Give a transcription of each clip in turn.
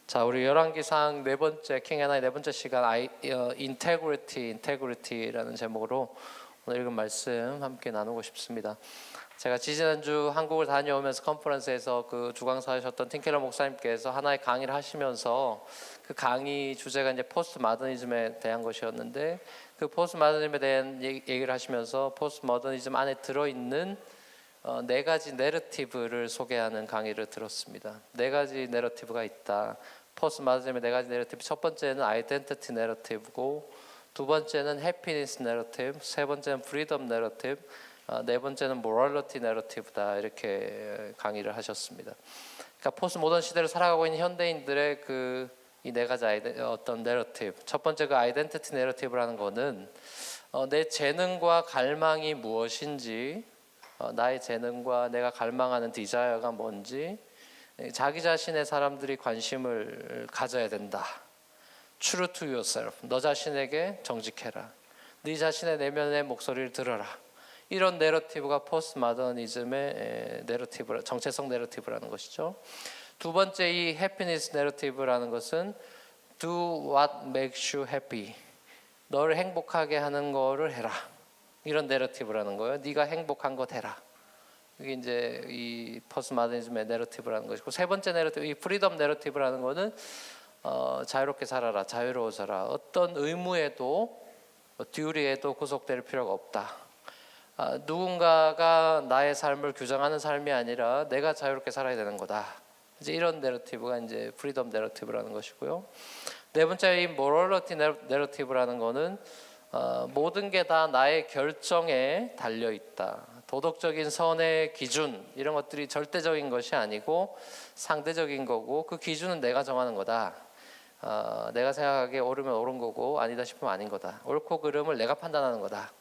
자, 우리 열왕기상 네 번째 킹앤아이 네 번째 시간 인테그리티라는 제목으로 오늘 읽은 말씀 함께 나누고 싶습니다. 제가 지지난주 한국을 다녀오면서 컨퍼런스에서 그 주강사 하셨던 팀켈러 목사님께서 하나의 강의를 하시면서 그 강의 주제가 이제 포스트 모더니즘에 대한 것이었는데, 그 포스트 모더니즘에 대한 얘기를 하시면서 포스트 모더니즘 안에 들어있는 네 가지 내러티브를 소개하는 강의를 들었습니다. 네 가지 내러티브가 있다. 포스트 모더니즘의 네 가지 내러티브. 첫 번째는 아이덴티티 내러티브고, 두 번째는 해피니스 내러티브, 세 번째는 프리덤 내러티브, 네 번째는 모럴리티 내러티브다. 이렇게 강의를 하셨습니다. 그러니까 포스트 모던 시대를 살아가고 있는 현대인들의 이 네 가지 어떤 내러티브. 첫 번째 그 아이덴티티 내러티브라는 거는 내 재능과 갈망이 무엇인지, 나의 재능과 내가 갈망하는 디자이어가 뭔지, 자기 자신의 사람들이 관심을 가져야 된다. True to yourself. 너 자신에게 정직해라. 네 자신의 내면의 목소리를 들어라. 이런 내러티브가 포스트 모더니즘의 내러티브, 정체성 내러티브라는 것이죠. 두 번째 이 해피니스 내러티브라는 것은 Do what makes you happy. 너를 행복하게 하는 거를 해라. 이런 내러티브라는 거예요. 네가 행복한 것 해라. 이게 이제 이 포스트 모더니즘의 내러티브라는 것이고, 세 번째 내러티브, 이 프리덤 내러티브라는 거는 자유롭게 살아라, 자유로워져라. 어떤 의무에도 듀리에도 구속될 필요가 없다. 누군가가 나의 삶을 규정하는 삶이 아니라 내가 자유롭게 살아야 되는 거다. 이제 이런 내러티브가 이제 프리덤 내러티브라는 것이고요. 네 번째 이 모럴리티 내러티브라는 거는 모든 게 다 나의 결정에 달려 있다. 도덕적인 선의 기준, 이런 것들이 절대적인 것이 아니고 상대적인 거고, 그 기준은 내가 정하는 거다. 내가 생각하기에 옳으면 옳은 거고 아니다 싶으면 아닌 거다. 옳고 그름을 내가 판단하는 거다.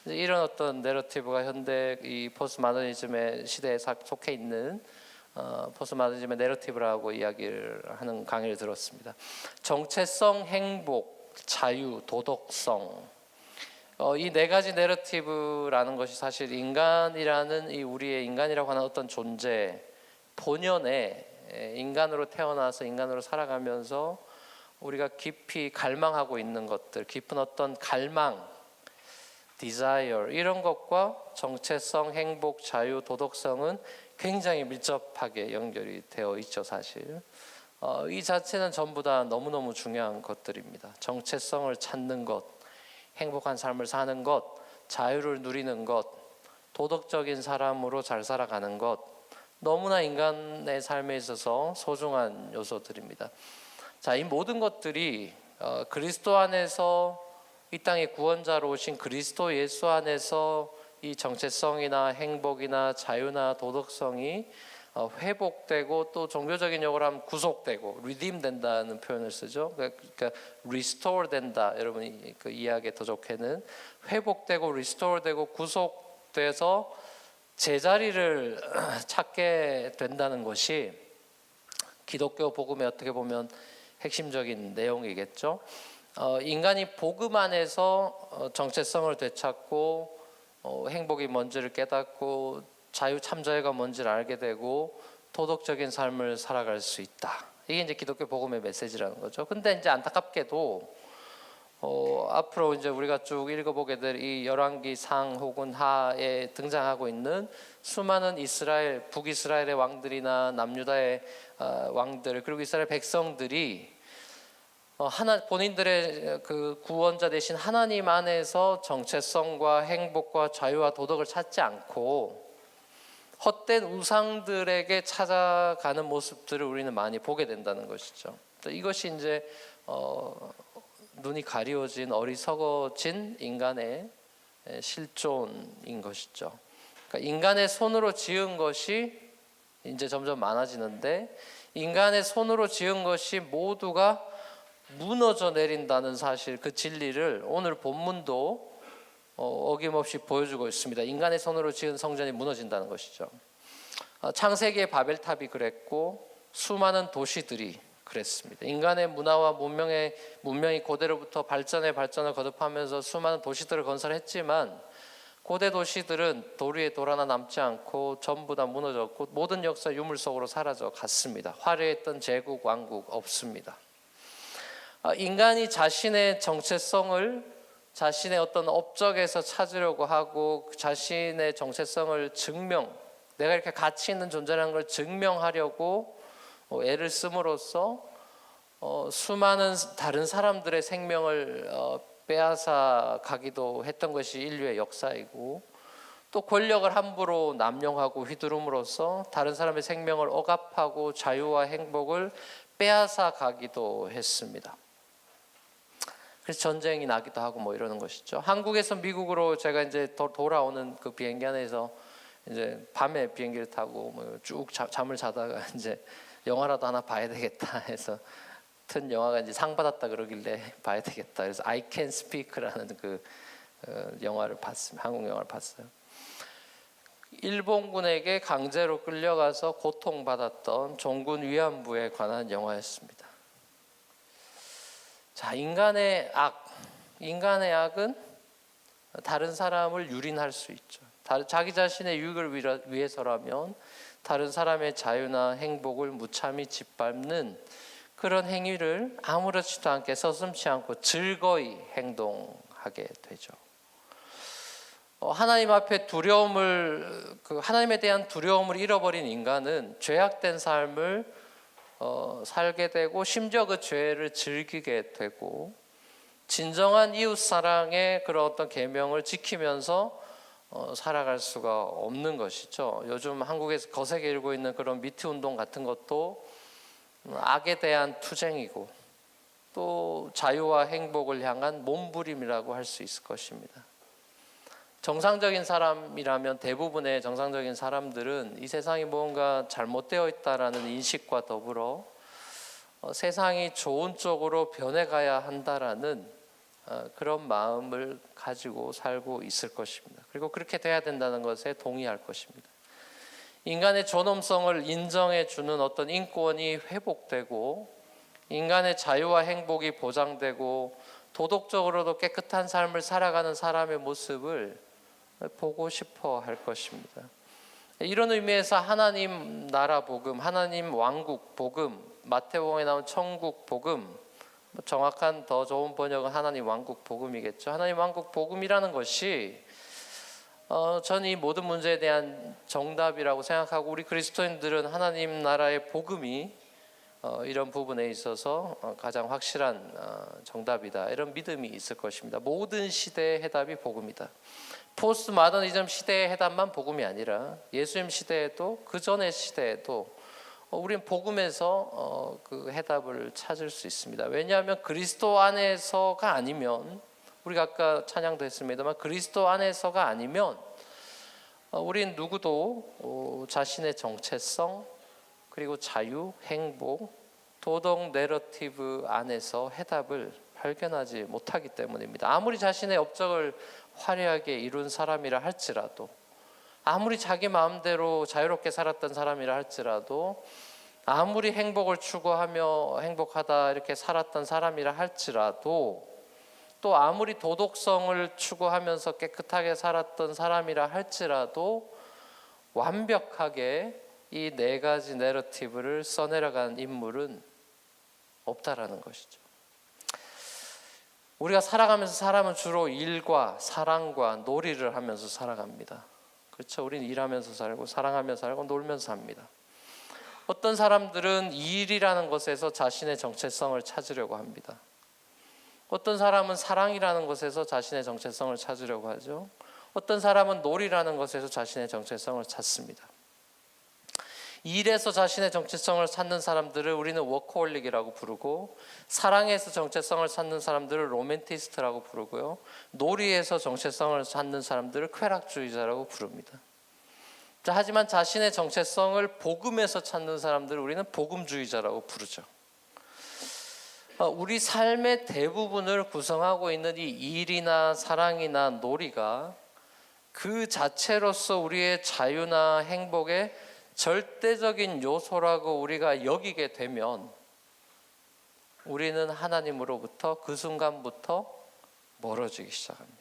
이런 어떤 내러티브가 현대 이 포스트 모더니즘의 시대에 속해 있는 포스트 모더니즘의 내러티브라고 이야기를 하는 강의를 들었습니다. 정체성, 행복, 자유, 도덕성, 이 네 가지 내러티브라는 것이 사실 인간이라는 이 우리의 인간이라고 하는 어떤 존재 본연에 인간으로 태어나서 인간으로 살아가면서 우리가 깊이 갈망하고 있는 것들, 깊은 어떤 갈망, desire, 이런 것과 정체성, 행복, 자유, 도덕성은 굉장히 밀접하게 연결이 되어 있죠. 사실 이 자체는 전부 다 너무너무 중요한 것들입니다. 정체성을 찾는 것, 행복한 삶을 사는 것, 자유를 누리는 것, 도덕적인 사람으로 잘 살아가는 것, 너무나 인간의 삶에 있어서 소중한 요소들입니다. 자, 이 모든 것들이 그리스도 안에서 이 땅의 구원자로 오신 그리스도 예수 안에서 이 정체성이나 행복이나 자유나 도덕성이 회복되고, 또 종교적인 용어로 하면 구속되고 redeem 된다는 표현을 쓰죠. 그러니까 restore 된다. 여러분이 그 이해하기에 더 좋게는 회복되고 restore 되고 구속돼서 제자리를 찾게 된다는 것이 기독교 복음의 어떻게 보면 핵심적인 내용이겠죠. 인간이 복음 안에서 정체성을 되찾고 행복이 뭔지를 깨닫고 자유 참자유가 뭔지를 알게 되고 도덕적인 삶을 살아갈 수 있다. 이게 이제 기독교 복음의 메시지라는 거죠. 근데 이제 안타깝게도 앞으로 이제 우리가 쭉 읽어보게 될 이 열왕기 상 혹은 하에 등장하고 있는 수많은 이스라엘, 북이스라엘의 왕들이나 남유다의 왕들, 그리고 이스라엘 백성들이 본인들의 그 구원자 되신 하나님 안에서 정체성과 행복과 자유와 도덕을 찾지 않고 헛된 우상들에게 찾아가는 모습들을 우리는 많이 보게 된다는 것이죠. 이것이 이제 눈이 가리워진 어리석어진 인간의 실존인 것이죠. 그러니까 인간의 손으로 지은 것이 이제 점점 많아지는데, 인간의 손으로 지은 것이 모두가 무너져 내린다는 사실, 그 진리를 오늘 본문도 어김없이 보여주고 있습니다. 인간의 손으로 지은 성전이 무너진다는 것이죠. 창세기의 바벨탑이 그랬고 수많은 도시들이 그랬습니다. 인간의 문화와 문명이 고대로부터 발전을 거듭하면서 수많은 도시들을 건설했지만 고대 도시들은 돌 위에 돌 하나 남지 않고 전부 다 무너졌고 모든 역사 유물 속으로 사라져 갔습니다. 화려했던 제국 왕국 없습니다. 인간이 자신의 정체성을 자신의 어떤 업적에서 찾으려고 하고 자신의 정체성을 내가 이렇게 가치 있는 존재라는 걸 증명하려고 애를 씀으로써 수많은 다른 사람들의 생명을 빼앗아 가기도 했던 것이 인류의 역사이고, 또 권력을 함부로 남용하고 휘두름으로써 다른 사람의 생명을 억압하고 자유와 행복을 빼앗아 가기도 했습니다. 그래서 전쟁이 나기도 하고 뭐 이러는 것이죠. 한국에서 미국으로 제가 이제 돌아오는 그 비행기 안에서 이제 밤에 비행기를 타고 뭐 쭉 잠을 자다가 이제 영화라도 하나 봐야 되겠다 해서 튼 영화가 이제 상 받았다 그러길래 봐야 되겠다. 그래서 I Can Speak라는 그 영화를 봤습니다. 한국 영화를 봤어요. 일본군에게 강제로 끌려가서 고통받았던 종군 위안부에 관한 영화였습니다. 자, 인간의 악은 다른 사람을 유린할 수 있죠. 자기 자신의 유익을 위해서라면 다른 사람의 자유나 행복을 무참히 짓밟는 그런 행위를 아무렇지도 않게 서슴지 않고 즐거이 행동하게 되죠. 하나님 앞에 하나님에 대한 두려움을 잃어버린 인간은 죄악된 삶을 살게 되고 심지어 그 죄를 즐기게 되고 진정한 이웃 사랑의 그런 어떤 계명을 지키면서 살아갈 수가 없는 것이죠. 요즘 한국에서 거세게 일고 있는 그런 미투 운동 같은 것도 악에 대한 투쟁이고 또 자유와 행복을 향한 몸부림이라고 할 수 있을 것입니다. 정상적인 사람이라면 대부분의 정상적인 사람들은 이 세상이 뭔가 잘못되어 있다라는 인식과 더불어 세상이 좋은 쪽으로 변해가야 한다라는 그런 마음을 가지고 살고 있을 것입니다. 그리고 그렇게 돼야 된다는 것에 동의할 것입니다. 인간의 존엄성을 인정해 주는 어떤 인권이 회복되고 인간의 자유와 행복이 보장되고 도덕적으로도 깨끗한 삶을 살아가는 사람의 모습을 보고 싶어 할 것입니다. 이런 의미에서 하나님 나라 복음, 하나님 왕국 복음, 마태복음에 나온 천국 복음, 정확한 더 좋은 번역은 하나님 왕국 복음이겠죠. 하나님 왕국 복음이라는 것이 저는 이 모든 문제에 대한 정답이라고 생각하고, 우리 그리스도인들은 하나님 나라의 복음이 이런 부분에 있어서 가장 확실한 정답이다, 이런 믿음이 있을 것입니다. 모든 시대의 해답이 복음이다. 포스트 마더니즘 시대의 해답만 복음이 아니라 예수님 시대에도 그 전의 시대에도 우리는 복음에서 그 해답을 찾을 수 있습니다. 왜냐하면 그리스도 안에서가 아니면, 우리가 아까 찬양도 했습니다만 그리스도 안에서가 아니면 우린 누구도 자신의 정체성 그리고 자유, 행복, 도덕 내러티브 안에서 해답을 발견하지 못하기 때문입니다. 아무리 자신의 업적을 화려하게 이룬 사람이라 할지라도, 아무리 자기 마음대로 자유롭게 살았던 사람이라 할지라도, 아무리 행복을 추구하며 행복하다 이렇게 살았던 사람이라 할지라도, 또 아무리 도덕성을 추구하면서 깨끗하게 살았던 사람이라 할지라도 완벽하게 이 네 가지 내러티브를 써내려간 인물은 없다라는 것이죠. 우리가 살아가면서 사람은 주로 일과 사랑과 놀이를 하면서 살아갑니다. 그렇죠? 우리는 일하면서 살고 사랑하면서 살고 놀면서 삽니다. 어떤 사람들은 일이라는 것에서 자신의 정체성을 찾으려고 합니다. 어떤 사람은 사랑이라는 것에서 자신의 정체성을 찾으려고 하죠. 어떤 사람은 놀이라는 것에서 자신의 정체성을 찾습니다. 일에서 자신의 정체성을 찾는 사람들을 우리는 워커홀릭이라고 부르고, 사랑에서 정체성을 찾는 사람들을 로맨티스트라고 부르고요, 놀이에서 정체성을 찾는 사람들을 쾌락주의자라고 부릅니다. 하지만 자신의 정체성을 복음에서 찾는 사람들을 우리는 복음주의자라고 부르죠. 우리 삶의 대부분을 구성하고 있는 이 일이나 사랑이나 놀이가 그 자체로서 우리의 자유나 행복의 절대적인 요소라고 우리가 여기게 되면 우리는 하나님으로부터 그 순간부터 멀어지기 시작합니다.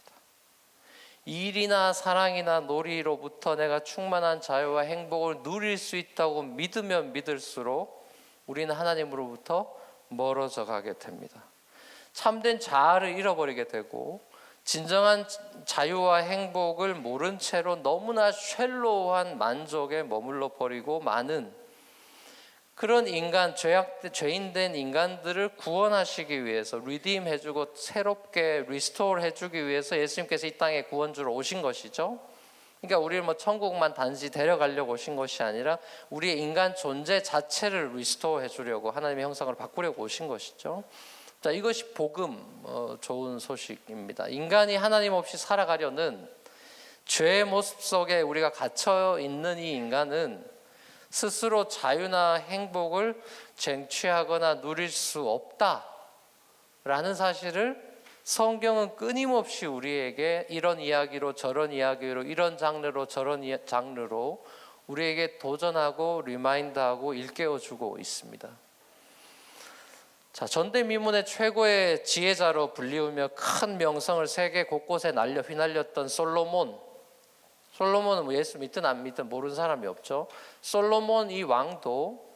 일이나 사랑이나 놀이로부터 내가 충만한 자유와 행복을 누릴 수 있다고 믿으면 믿을수록 우리는 하나님으로부터 멀어져 가게 됩니다. 참된 자아를 잃어버리게 되고 진정한 자유와 행복을 모른 채로 너무나 쉘로우한 만족에 머물러 버리고 많은 그런 인간, 죄인된 인간들을 구원하시기 위해서 리딤 해주고 새롭게 리스토어 해주기 위해서 예수님께서 이 땅에 구원주로 오신 것이죠. 그러니까 우리를 뭐 천국만 단지 데려가려고 오신 것이 아니라 우리의 인간 존재 자체를 리스토어 해주려고 하나님의 형상을 바꾸려고 오신 것이죠. 자, 이것이 복음, 좋은 소식입니다. 인간이 하나님 없이 살아가려는 죄의 모습 속에 우리가 갇혀 있는 이 인간은 스스로 자유나 행복을 쟁취하거나 누릴 수 없다라는 사실을 성경은 끊임없이 우리에게 이런 이야기로 저런 이야기로 이런 장르로 저런 장르로 우리에게 도전하고 리마인드하고 일깨워주고 있습니다. 자, 전대미문의 최고의 지혜자로 불리우며 큰 명성을 세계 곳곳에 휘날렸던 솔로몬은 뭐 예수 믿든 안 믿든 모르는 사람이 없죠. 솔로몬 이 왕도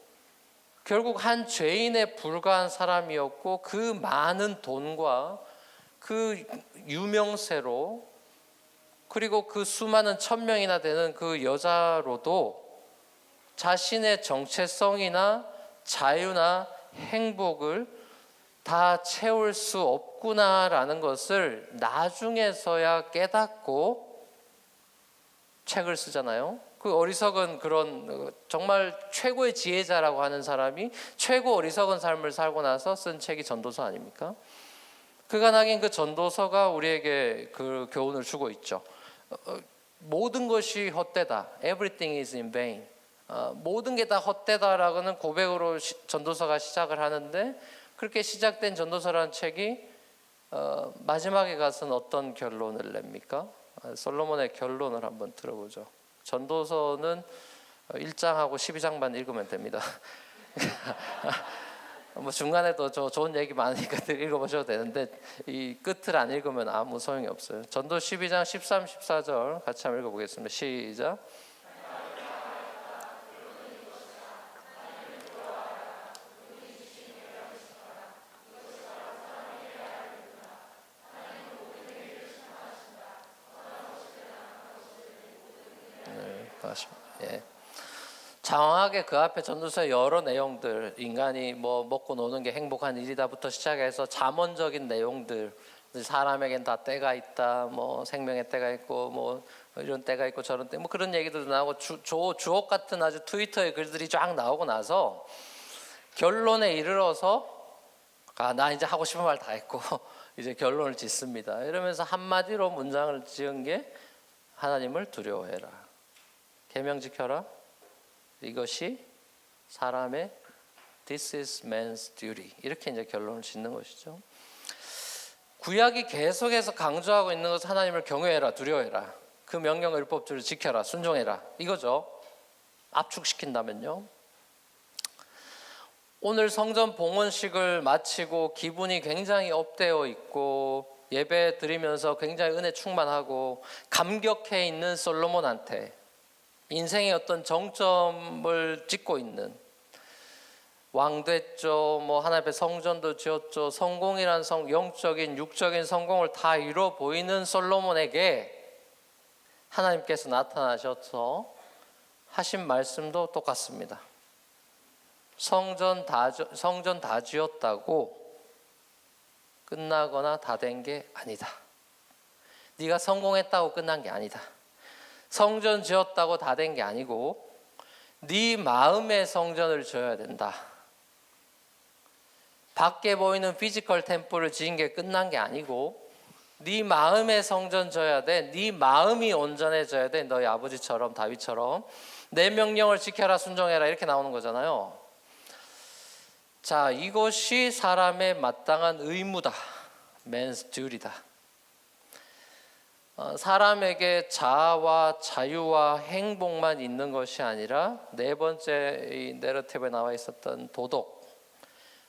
결국 한 죄인에 불과한 사람이었고 그 많은 돈과 그 유명세로 그리고 그 수많은 1000명이나 되는 그 여자로도 자신의 정체성이나 자유나 행복을 다 채울 수 없구나라는 것을 나중에서야 깨닫고 책을 쓰잖아요. 그 어리석은 그런 정말 최고의 지혜자라고 하는 사람이 최고 어리석은 삶을 살고 나서 쓴 책이 전도서 아닙니까? 그가 남긴 그 전도서가 우리에게 그 교훈을 주고 있죠. 모든 것이 헛되다. Everything is in vain. 모든 게 다 헛되다라고는 고백으로 전도서가 시작을 하는데 그렇게 시작된 전도서라는 책이 마지막에 가서는 어떤 결론을 냅니까? 솔로몬의 결론을 한번 들어보죠. 전도서는 1장하고 12장만 읽으면 됩니다. 뭐 중간에도 좋은 얘기 많으니까 읽어보셔도 되는데 이 끝을 안 읽으면 아무 소용이 없어요. 전도 12장 13, 14절 같이 한번 읽어보겠습니다. 시작. 예. 장황하게 그 앞에 전도서의 여러 내용들, 인간이 뭐 먹고 노는 게 행복한 일이다부터 시작해서 잠언적인 내용들, 사람에겐 다 때가 있다, 뭐 생명의 때가 있고, 뭐 이런 때가 있고 저런 때, 뭐 그런 얘기들도 나오고 주옥 같은 아주 트위터의 글들이 쫙 나오고 나서 결론에 이르러서 나 이제 하고 싶은 말 다 했고 이제 결론을 짓습니다. 이러면서 한마디로 문장을 지은 게 하나님을 두려워해라. 계명 지켜라. 이것이 사람의 This is man's duty. 이렇게 이제 결론을 짓는 것이죠. 구약이 계속해서 강조하고 있는 것은 하나님을 경외해라, 두려워해라. 그 명령 율법들을 지켜라, 순종해라. 이거죠. 압축시킨다면요. 오늘 성전 봉헌식을 마치고 기분이 굉장히 업되어 있고 예배 드리면서 굉장히 은혜 충만하고 감격해 있는 솔로몬한테 인생의 어떤 정점을 찍고 있는 왕 됐죠. 뭐 하나님 앞에 성전도 지었죠. 성공이란 영적인 육적인 성공을 다 이뤄 보이는 솔로몬에게 하나님께서 나타나셔서 하신 말씀도 똑같습니다. 성전 다 지었다고 끝나거나 다 된 게 아니다. 네가 성공했다고 끝난 게 아니다. 성전 지었다고 다 된 게 아니고 네 마음의 성전을 지어야 된다. 밖에 보이는 피지컬 템플을 지은 게 끝난 게 아니고 네 마음의 성전 지어야 돼. 네 마음이 온전해져야 돼. 너희 아버지처럼 다윗처럼 내 명령을 지켜라, 순종해라 이렇게 나오는 거잖아요. 자, 이것이 사람의 마땅한 의무다. Man's duty다. 사람에게 자아와 자유와 행복만 있는 것이 아니라 네 번째 이 내러티브에 나와 있었던 도덕.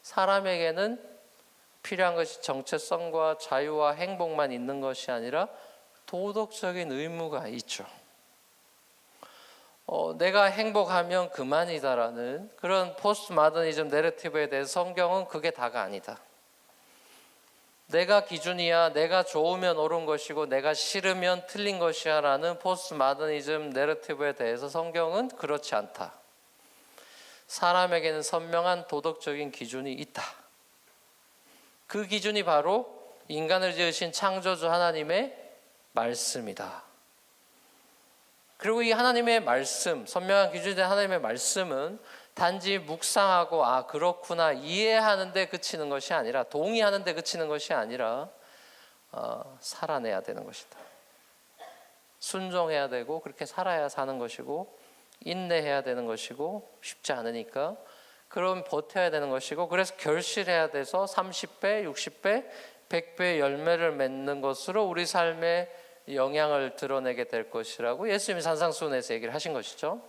사람에게는 필요한 것이 정체성과 자유와 행복만 있는 것이 아니라 도덕적인 의무가 있죠. 내가 행복하면 그만이다라는 그런 포스트 마더니즘 내러티브에 대해서 성경은 그게 다가 아니다. 내가 기준이야, 내가 좋으면 옳은 것이고 내가 싫으면 틀린 것이야 라는 포스트 마더니즘 내러티브에 대해서 성경은 그렇지 않다. 사람에게는 선명한 도덕적인 기준이 있다. 그 기준이 바로 인간을 지으신 창조주 하나님의 말씀이다. 그리고 이 하나님의 말씀, 선명한 기준이 된 하나님의 말씀은 단지 묵상하고 그렇구나 이해하는데 그치는 것이 아니라, 동의하는데 그치는 것이 아니라 살아내야 되는 것이다. 순종해야 되고 그렇게 살아야 사는 것이고 인내해야 되는 것이고 쉽지 않으니까 그럼 버텨야 되는 것이고, 그래서 결실해야 돼서 30배, 60배, 100배의 열매를 맺는 것으로 우리 삶에 영향을 드러내게 될 것이라고 예수님이 산상수훈에서 얘기를 하신 것이죠.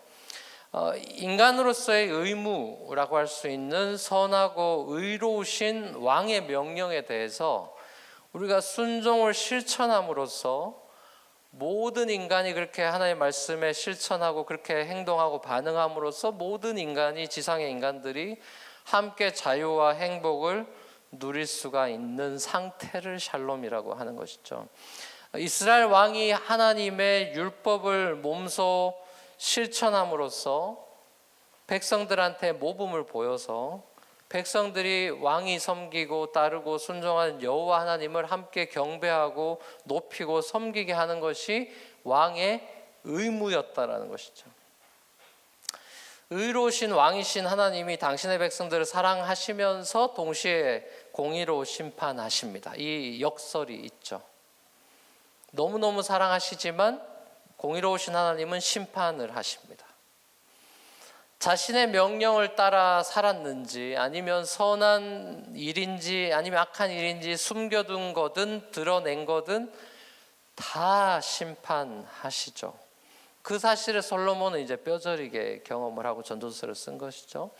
인간으로서의 의무라고 할 수 있는 선하고 의로우신 왕의 명령에 대해서 우리가 순종을 실천함으로써 모든 인간이 그렇게 하나님의 말씀에 실천하고 그렇게 행동하고 반응함으로써 모든 인간이, 지상의 인간들이 함께 자유와 행복을 누릴 수가 있는 상태를 샬롬이라고 하는 것이죠. 이스라엘 왕이 하나님의 율법을 몸소 실천함으로써 백성들한테 모범을 보여서 백성들이 왕이 섬기고 따르고 순종하는 여호와 하나님을 함께 경배하고 높이고 섬기게 하는 것이 왕의 의무였다라는 것이죠. 의로우신 왕이신 하나님이 당신의 백성들을 사랑하시면서 동시에 공의로 심판하십니다. 이 역설이 있죠. 너무너무 사랑하시지만 공의로우신 하나님은 심판을 하십니다. 자신의 명령을 따라 살았는지 아니면 선한 일인지 아니면 악한 일인지 숨겨둔 거든 드러낸 거든 다 심판하시죠. 그 사실을 솔로몬은 이제 뼈저리게 경험을 하고 전도서를 쓴 것이죠.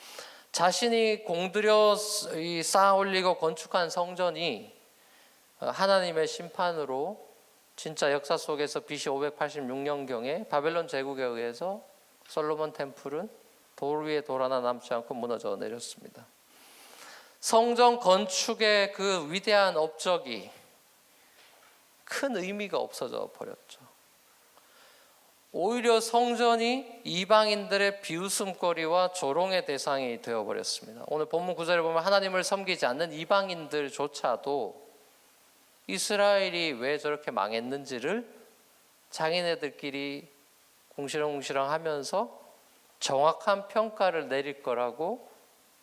자신이 공들여 쌓아 올리고 건축한 성전이 하나님의 심판으로 진짜 역사 속에서 BC 586년경에 바벨론 제국에 의해서 솔로몬 템플은 돌 위에 돌 하나 남지 않고 무너져 내렸습니다. 성전 건축의 그 위대한 업적이 큰 의미가 없어져 버렸죠. 오히려 성전이 이방인들의 비웃음거리와 조롱의 대상이 되어버렸습니다. 오늘 본문 9절에 보면 하나님을 섬기지 않는 이방인들조차도 이스라엘이 왜 저렇게 망했는지를 자기네들끼리 궁시렁궁시렁 하면서 정확한 평가를 내릴 거라고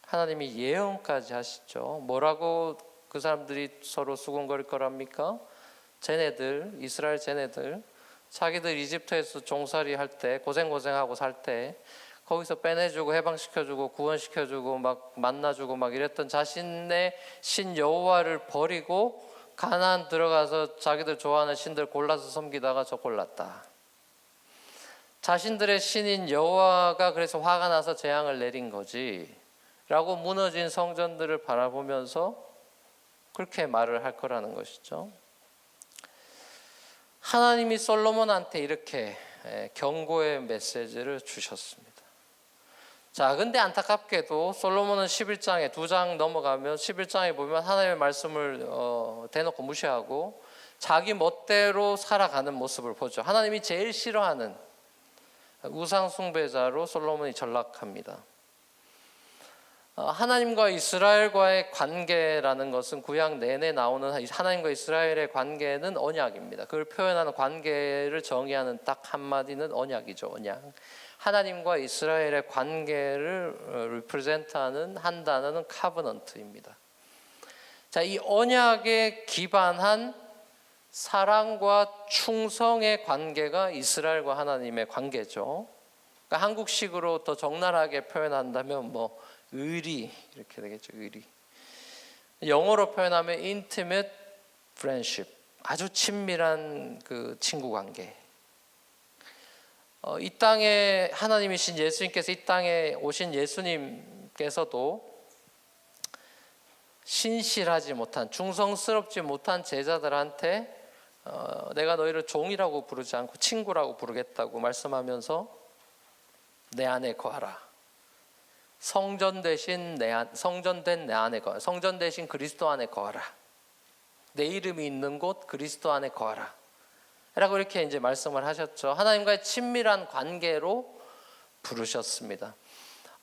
하나님이 예언까지 하시죠. 뭐라고 그 사람들이 서로 수군거릴 거랍니까? 쟤네들, 이스라엘 쟤네들 자기들 이집트에서 종살이 할 때 고생하고 살 때 거기서 빼내주고 해방시켜주고 구원시켜주고 막 만나주고 막 이랬던 자신의 신 여호와를 버리고 가나안 들어가서 자기들 좋아하는 신들 골라서 섬기다가 저 골랐다. 자신들의 신인 여호와가 그래서 화가 나서 재앙을 내린 거지 라고 무너진 성전들을 바라보면서 그렇게 말을 할 거라는 것이죠. 하나님이 솔로몬한테 이렇게 경고의 메시지를 주셨습니다. 자, 근데 안타깝게도 솔로몬은 11장에 2장 넘어가면 11장에 보면 하나님의 말씀을 대놓고 무시하고 자기 멋대로 살아가는 모습을 보죠. 하나님이 제일 싫어하는 우상 숭배자로 솔로몬이 전락합니다. 하나님과 이스라엘과의 관계라는 것은 구약 내내 나오는 하나님과 이스라엘의 관계는 언약입니다. 그걸 표현하는 관계를 정의하는 딱 한마디는 언약이죠. 언약. 하나님과 이스라엘의 관계를 리프레젠트하는 한 단어는 카버넌트입니다. 자, 이 언약에 기반한 사랑과 충성의 관계가 이스라엘과 하나님의 관계죠. 그러니까 한국식으로 더 적나라하게 표현한다면 의리 이렇게 되겠죠. 의리. 영어로 표현하면 intimate friendship, 아주 친밀한 그 친구 관계. 이 땅에 하나님이신 예수님께서 이 땅에 오신 예수님께서도 신실하지 못한, 충성스럽지 못한 제자들한테 내가 너희를 종이라고 부르지 않고 친구라고 부르겠다고 말씀하면서 내 안에 거하라. 성전 대신 성전된 내 안에 거하라. 성전 대신 그리스도 안에 거하라. 내 이름이 있는 곳 그리스도 안에 거하라. 라고 이렇게 이제 말씀을 하셨죠. 하나님과의 친밀한 관계로 부르셨습니다.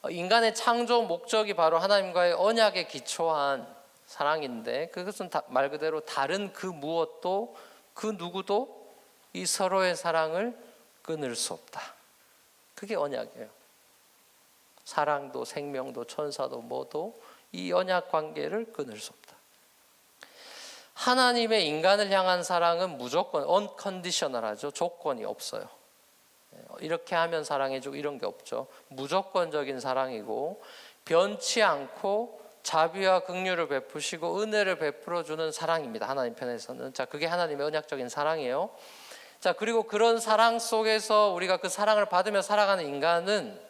인간의 창조 목적이 바로 하나님과의 언약에 기초한 사랑인데, 그것은 말 그대로 다른 그 무엇도 그 누구도 이 서로의 사랑을 끊을 수 없다. 그게 언약이에요. 사랑도 생명도 천사도 뭐도 이 언약 관계를 끊을 수 없다. 하나님의 인간을 향한 사랑은 무조건 unconditional하죠. 조건이 없어요. 이렇게 하면 사랑해주고 이런 게 없죠. 무조건적인 사랑이고 변치 않고 자비와 긍휼을 베푸시고 은혜를 베풀어주는 사랑입니다. 하나님 편에서는. 자, 그게 하나님의 언약적인 사랑이에요. 자, 그리고 그런 사랑 속에서 우리가 그 사랑을 받으며 살아가는 인간은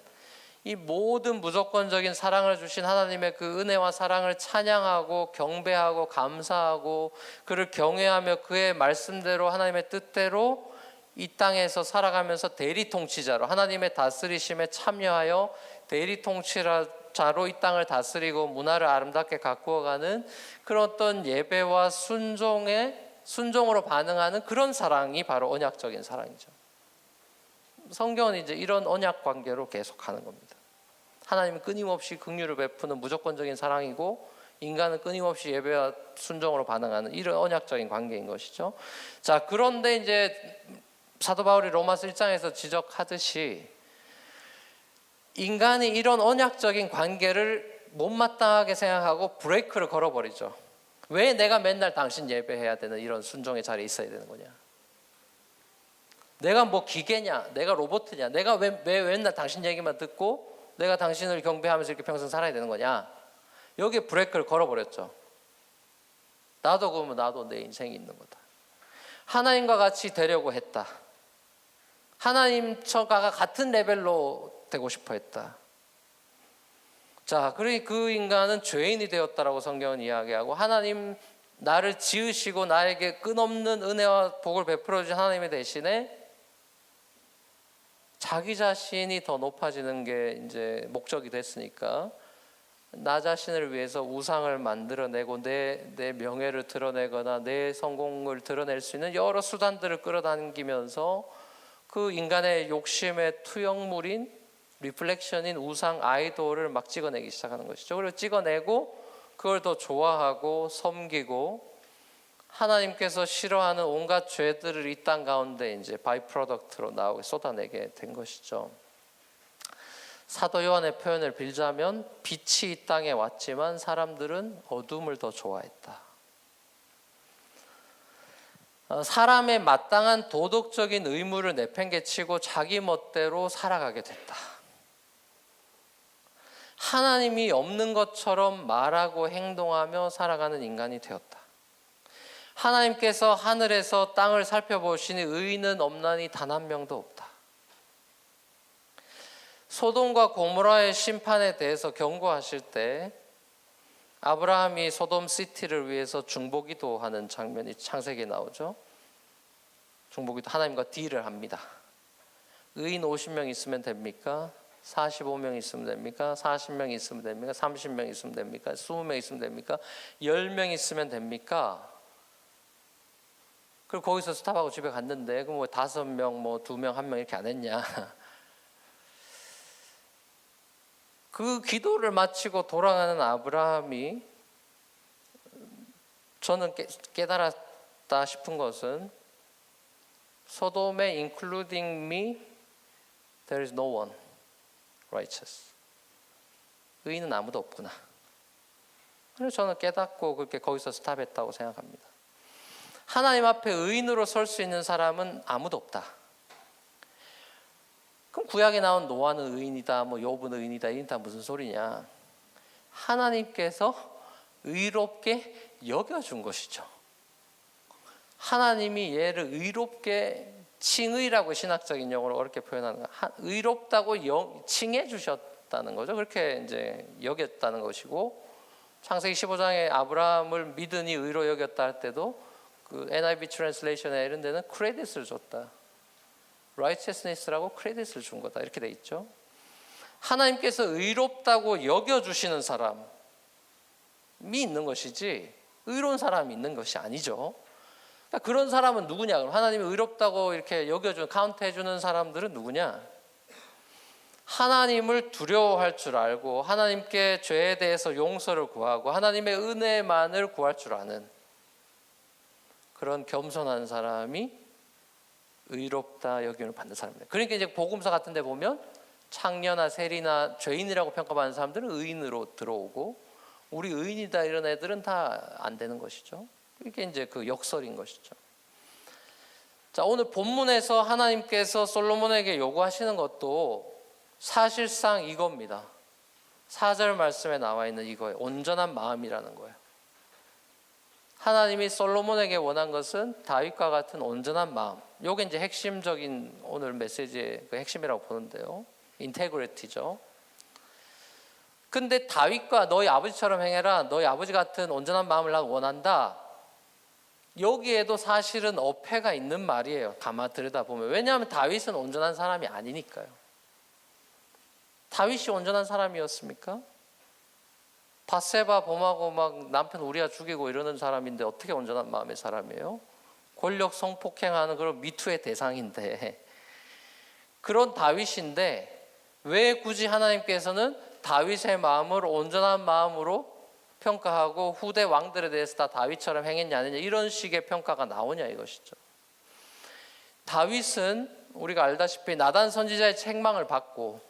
이 모든 무조건적인 사랑을 주신 하나님의 그 은혜와 사랑을 찬양하고 경배하고 감사하고 그를 경외하며 그의 말씀대로 하나님의 뜻대로 이 땅에서 살아가면서 대리통치자로 하나님의 다스리심에 참여하여 대리통치자로 이 땅을 다스리고 문화를 아름답게 가꾸어가는 그런 어떤 예배와 순종으로 반응하는 그런 사랑이 바로 언약적인 사랑이죠. 성경은 이제 이런 언약 관계로 계속하는 겁니다. 하나님은 끊임없이 긍휼을 베푸는 무조건적인 사랑이고 인간은 끊임없이 예배와 순종으로 반응하는 이런 언약적인 관계인 것이죠. 자, 그런데 이제 사도 바울이 로마서 1장에서 지적하듯이 인간이 이런 언약적인 관계를 못마땅하게 생각하고 브레이크를 걸어버리죠. 왜 내가 맨날 당신 예배해야 되는 이런 순종의 자리에 있어야 되는 거냐? 내가 뭐 기계냐? 내가 로봇이냐? 내가 왜 맨날 당신 얘기만 듣고 내가 당신을 경배하면서 이렇게 평생 살아야 되는 거냐? 여기에 브레이크를 걸어버렸죠. 나도 그러면 나도 내 인생이 있는 거다. 하나님과 같이 되려고 했다. 하나님과 같은 레벨로 되고 싶어 했다. 자, 그러니 그 인간은 죄인이 되었다라고 성경은 이야기하고 하나님 나를 지으시고 나에게 끝없는 은혜와 복을 베풀어 주신 하나님의 대신에 자기 자신이 더 높아지는 게 이제 목적이 됐으니까 나 자신을 위해서 우상을 만들어내고 내 명예를 드러내거나 내 성공을 드러낼 수 있는 여러 수단들을 끌어당기면서 그 인간의 욕심의 투영물인 리플렉션인 우상 아이돌을 막 찍어내기 시작하는 것이죠. 그리고 찍어내고 그걸 더 좋아하고 섬기고 하나님께서 싫어하는 온갖 죄들을 이 땅 가운데 이제 바이 프로덕트로 나오게 쏟아내게 된 것이죠. 사도 요한의 표현을 빌자면 빛이 이 땅에 왔지만 사람들은 어둠을 더 좋아했다. 사람의 마땅한 도덕적인 의무를 내팽개치고 자기 멋대로 살아가게 됐다. 하나님이 없는 것처럼 말하고 행동하며 살아가는 인간이 되었다. 하나님께서 하늘에서 땅을 살펴보시니 의인은 없나니 단 한 명도 없다. 소돔과 고모라의 심판에 대해서 경고하실 때 아브라함이 소돔 시티를 위해서 중보기도 하는 장면이 창세기에 나오죠. 중보기도 하나님과 딜을 합니다. 의인 50명 있으면 됩니까? 45명 있으면 됩니까? 40명 있으면 됩니까? 30명 있으면 됩니까? 20명 있으면 됩니까? 10명 있으면 됩니까? 그리고 거기서 스탑하고 집에 갔는데 그럼 뭐 5명, 뭐 2명, 1명 이렇게 안 했냐? 그 기도를 마치고 돌아가는 아브라함이 저는 깨달았다 싶은 것은 소돔에 including me, there is no one righteous. 의인은 아무도 없구나. 그래서 저는 깨닫고 그렇게 거기서 스탑했다고 생각합니다. 하나님 앞에 의인으로 설 수 있는 사람은 아무도 없다. 그럼 구약에 나온 노아는 의인이다, 뭐 욥은 의인이다, 이건 다 무슨 소리냐? 하나님께서 의롭게 여겨준 것이죠. 하나님이 얘를 의롭게 칭의라고 신학적인 용어로 어렵게 표현하는 거예요. 의롭다고 칭해 주셨다는 거죠. 그렇게 이제 여겼다는 것이고 창세기 15장에 아브라함을 믿으니 의로 여겼다 할 때도 그 NIV 트랜슬레이션에 이런 데는 크레딧을 줬다. righteousness라고 크레딧을 준 거다. 이렇게 돼 있죠. 하나님께서 의롭다고 여겨주시는 사람이 있는 것이지 의로운 사람이 있는 것이 아니죠. 그러니까 그런 사람은 누구냐? 그럼 하나님이 의롭다고 이렇게 여겨주는, 카운트해주는 사람들은 누구냐? 하나님을 두려워할 줄 알고 하나님께 죄에 대해서 용서를 구하고 하나님의 은혜만을 구할 줄 아는 그런 겸손한 사람이 의롭다 여김을 받는 사람입니다. 그러니까 이제 복음서 같은 데 보면 창녀나 세리나 죄인이라고 평가받는 사람들은 의인으로 들어오고 우리 의인이다 이런 애들은 다 안 되는 것이죠. 이게 이제 그 역설인 것이죠. 자, 오늘 본문에서 하나님께서 솔로몬에게 요구하시는 것도 사실상 이겁니다. 4절 말씀에 나와 있는 이거예요. 온전한 마음이라는 거예요. 하나님이 솔로몬에게 원한 것은 다윗과 같은 온전한 마음. 이게 이제 핵심적인 오늘 메시지의 그 핵심이라고 보는데요. 인테그리티죠. 근데 다윗과 너희 아버지처럼 행해라. 너희 아버지 같은 온전한 마음을 난 원한다. 여기에도 사실은 어폐가 있는 말이에요. 가만 들여다보면. 왜냐하면 다윗은 온전한 사람이 아니니까요. 다윗이 온전한 사람이었습니까? 바세바 범하고 막 남편 우리아 죽이고 이러는 사람인데 어떻게 온전한 마음의 사람이에요? 권력 성폭행하는 그런 미투의 대상인데 그런 다윗인데 왜 굳이 하나님께서는 다윗의 마음을 온전한 마음으로 평가하고 후대 왕들에 대해서 다 다윗처럼 행했냐 아니냐 이런 식의 평가가 나오냐 이것이죠. 다윗은 우리가 알다시피 나단 선지자의 책망을 받고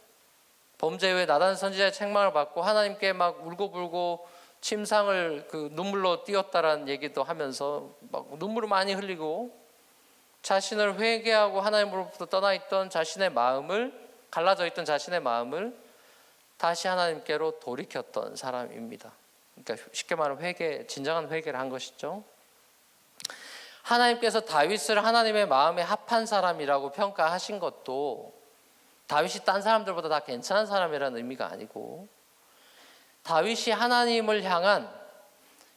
범죄 후에 나단 선지자의 책망을 받고 하나님께 막 울고불고 침상을 그 눈물로 띄웠다라는 얘기도 하면서 막 눈물을 많이 흘리고 자신을 회개하고 하나님으로부터 떠나 있던 자신의 마음을 갈라져 있던 자신의 마음을 다시 하나님께로 돌이켰던 사람입니다. 그러니까 쉽게 말하면 회개, 진정한 회개를 한 것이죠. 하나님께서 다윗을 하나님의 마음에 합한 사람이라고 평가하신 것도 다윗이 딴 사람들보다 다 괜찮은 사람이라는 의미가 아니고 다윗이 하나님을 향한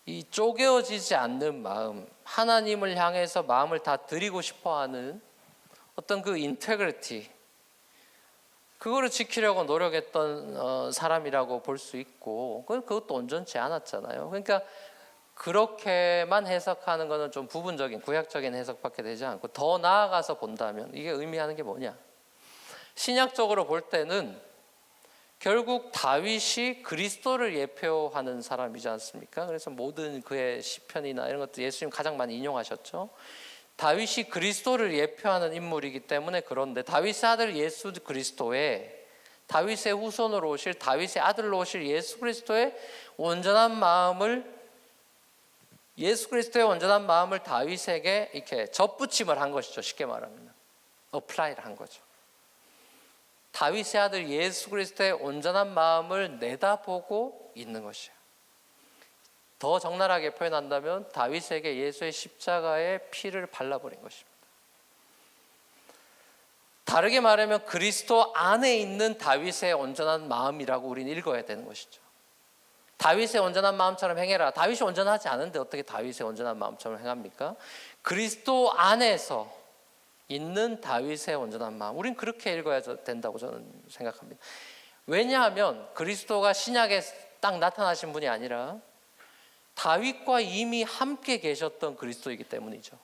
이 쪼개어지지 않는 마음, 하나님을 향해서 마음을 다 드리고 싶어하는 어떤 그 인테그리티, 그거를 지키려고 노력했던 사람이라고 볼 수 있고 그것도 온전치 않았잖아요. 그러니까 그렇게만 해석하는 것은 좀 부분적인 구약적인 해석밖에 되지 않고 더 나아가서 본다면 이게 의미하는 게 뭐냐? 신약적으로 볼 때는 결국 다윗이 그리스도를 예표하는 사람이지 않습니까? 그래서 모든 그의 시편이나 이런 것도 예수님 가장 많이 인용하셨죠. 다윗이 그리스도를 예표하는 인물이기 때문에 그런데 다윗의 아들 예수 그리스도의 다윗의 후손으로 오실 다윗의 아들로 오실 예수 그리스도의 온전한 마음을 다윗에게 이렇게 접붙임을 한 것이죠. 쉽게 말하면 어플라이를 한 거죠. 다윗의 아들 예수 그리스도의 온전한 마음을 내다보고 있는 것이에요. 더 적나라하게 표현한다면 다윗에게 예수의 십자가의 피를 발라버린 것입니다. 다르게 말하면 그리스도 안에 있는 다윗의 온전한 마음이라고 우리는 읽어야 되는 것이죠. 다윗의 온전한 마음처럼 행해라. 다윗이 온전하지 않은데 어떻게 다윗의 온전한 마음처럼 행합니까? 그리스도 안에서 있는 다윗의 온전한 마음. 우린 그렇게 읽어야 된다고 저는 생각합니다. 왜냐하면 그리스도가 신약에 딱 나타나신 분이 아니라 다윗과 이미 함께 계셨던 그리스도이기 때문이죠.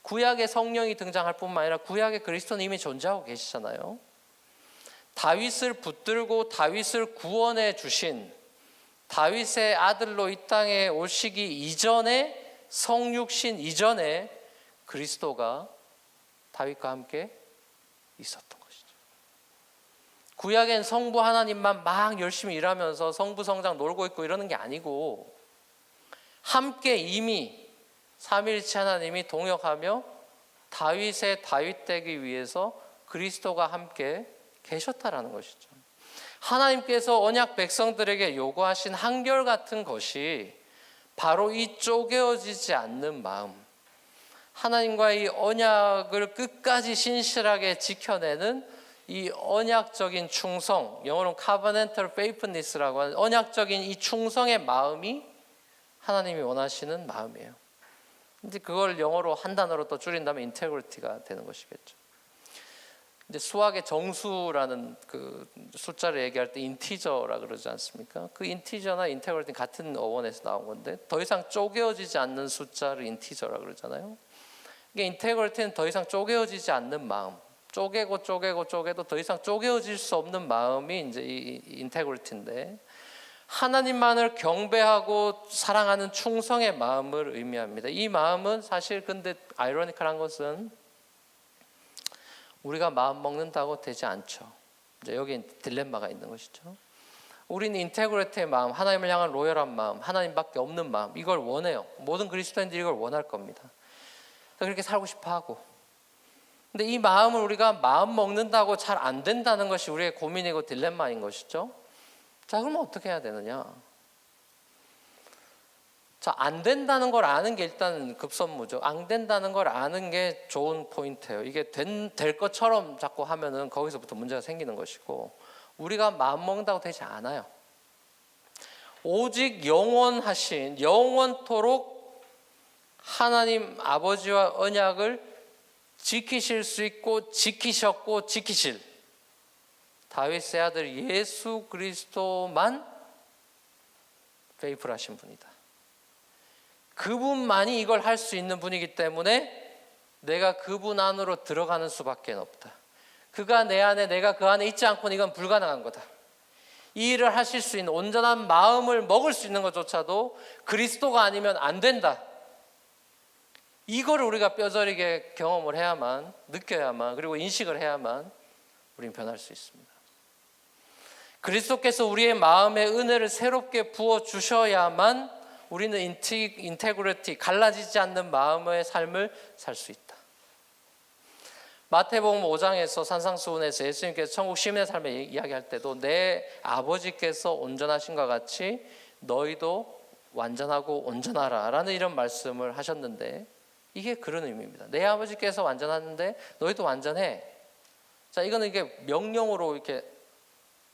구약의 성령이 등장할 뿐만 아니라 구약의 그리스도는 이미 존재하고 계시잖아요. 다윗을 붙들고 다윗을 구원해 주신 다윗의 아들로 이 땅에 오시기 이전에 성육신 이전에 그리스도가 다윗과 함께 있었던 것이죠. 구약엔 성부 하나님만 막 열심히 일하면서 성부 성장 놀고 있고 이러는 게 아니고 함께 이미 삼위일체 하나님이 동역하며 다윗의 다윗 되기 위해서 그리스도가 함께 계셨다라는 것이죠. 하나님께서 언약 백성들에게 요구하신 한결같은 것이 바로 이 쪼개어지지 않는 마음, 하나님과의 언약을 끝까지 신실하게 지켜내는 이 언약적인 충성, 영어로는 covenantal faithfulness라고 하는 언약적인 이 충성의 마음이 하나님이 원하시는 마음이에요. 근데 그걸 영어로 한 단어로 또 줄인다면 인테그리티가 되는 것이겠죠. 이제 수학의 정수라는 그 숫자를 얘기할 때 인티저라 그러지 않습니까? 그 인티저나 인테그리티 같은 어원에서 나온 건데 더 이상 쪼개어지지 않는 숫자를 인티저라 그러잖아요. 이게 인테그리티는 더 이상 쪼개어지지 않는 마음, 쪼개도 더 이상 쪼개어질 수 없는 마음이 이제 이 인테그리티인데, 하나님만을 경배하고 사랑하는 충성의 마음을 의미합니다. 이 마음은 사실 근데 아이러니컬한 것은 우리가 마음 먹는다고 되지 않죠. 이제 여기 딜레마가 있는 것이죠. 우리는 인테그리티의 마음, 하나님을 향한 로열한 마음, 하나님밖에 없는 마음, 이걸 원해요. 모든 그리스도인들이 이걸 원할 겁니다. 그렇게 살고 싶어 하고. 근데 이 마음을 우리가 마음 먹는다고 잘 안 된다는 것이 우리의 고민이고 딜레마인 것이죠. 자, 그러면 어떻게 해야 되느냐? 자, 안 된다는 걸 아는 게 일단 급선무죠. 안 된다는 걸 아는 게 좋은 포인트예요. 이게 될 것처럼 자꾸 하면은 거기서부터 문제가 생기는 것이고, 우리가 마음 먹는다고 되지 않아요. 오직 영원토록 하나님 아버지와 언약을 지키실 수 있고 지키셨고 지키실 다윗의 아들 예수 그리스도만 페이플하신 분이다. 그분만이 이걸 할 수 있는 분이기 때문에 내가 그분 안으로 들어가는 수밖에 없다. 그가 내 안에, 내가 그 안에 있지 않고는 이건 불가능한 거다. 이 일을 하실 수 있는 온전한 마음을 먹을 수 있는 것조차도 그리스도가 아니면 안 된다. 이거를 우리가 뼈저리게 경험을 해야만, 느껴야만, 그리고 인식을 해야만 우리는 변할 수 있습니다. 그리스도께서 우리의 마음에 은혜를 새롭게 부어주셔야만 우리는 인테그리티, 갈라지지 않는 마음의 삶을 살 수 있다. 마태복음 5장에서 산상수훈에서 예수님께서 천국 시민의 삶을 이야기할 때도 내 아버지께서 온전하신과 같이 너희도 완전하고 온전하라 라는 이런 말씀을 하셨는데, 이게 그런 의미입니다. 내 아버지께서 완전하는데 너희도 완전해. 자, 이거는 이게 명령으로 이렇게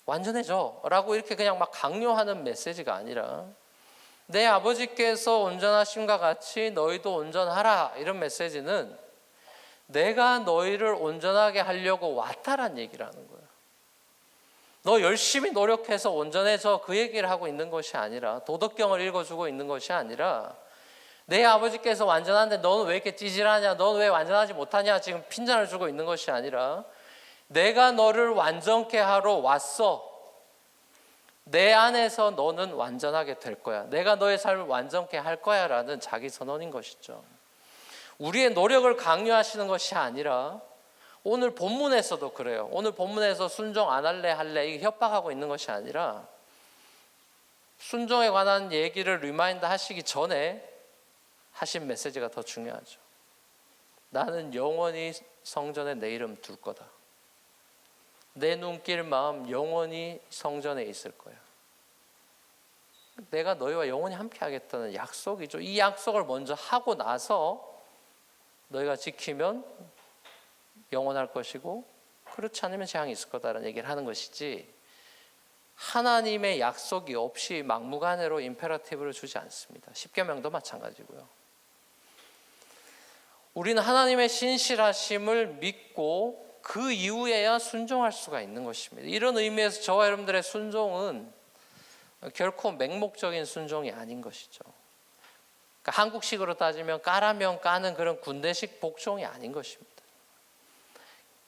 완전해져 라고 이렇게 그냥 막 강요하는 메시지가 아니라, 내 아버지께서 온전하심과 같이 너희도 온전하라, 이런 메시지는 내가 너희를 온전하게 하려고 왔다란 얘기를 하는 거예요. 너 열심히 노력해서 온전해져, 그 얘기를 하고 있는 것이 아니라, 도덕경을 읽어주고 있는 것이 아니라, 내 아버지께서 완전한데 너는 왜 이렇게 찌질하냐, 너는 왜 완전하지 못하냐, 지금 핀잔을 주고 있는 것이 아니라, 내가 너를 완전케 하러 왔어. 내 안에서 너는 완전하게 될 거야. 내가 너의 삶을 완전케 할 거야 라는 자기 선언인 것이죠. 우리의 노력을 강요하시는 것이 아니라, 오늘 본문에서도 그래요. 오늘 본문에서 순종 안 할래 이게 협박하고 있는 것이 아니라, 순종에 관한 얘기를 리마인드 하시기 전에 하신 메시지가 더 중요하죠. 나는 영원히 성전에 내 이름 둘 거다. 내 눈길 마음 영원히 성전에 있을 거야. 내가 너희와 영원히 함께 하겠다는 약속이죠. 이 약속을 먼저 하고 나서 너희가 지키면 영원할 것이고, 그렇지 않으면 재앙이 있을 거다라는 얘기를 하는 것이지, 하나님의 약속이 없이 막무가내로 임페라티브를 주지 않습니다. 십계명도 마찬가지고요. 우리는 하나님의 신실하심을 믿고 그 이후에야 순종할 수가 있는 것입니다. 이런 의미에서 저와 여러분들의 순종은 결코 맹목적인 순종이 아닌 것이죠. 그러니까 한국식으로 따지면 까라면 까는 그런 군대식 복종이 아닌 것입니다.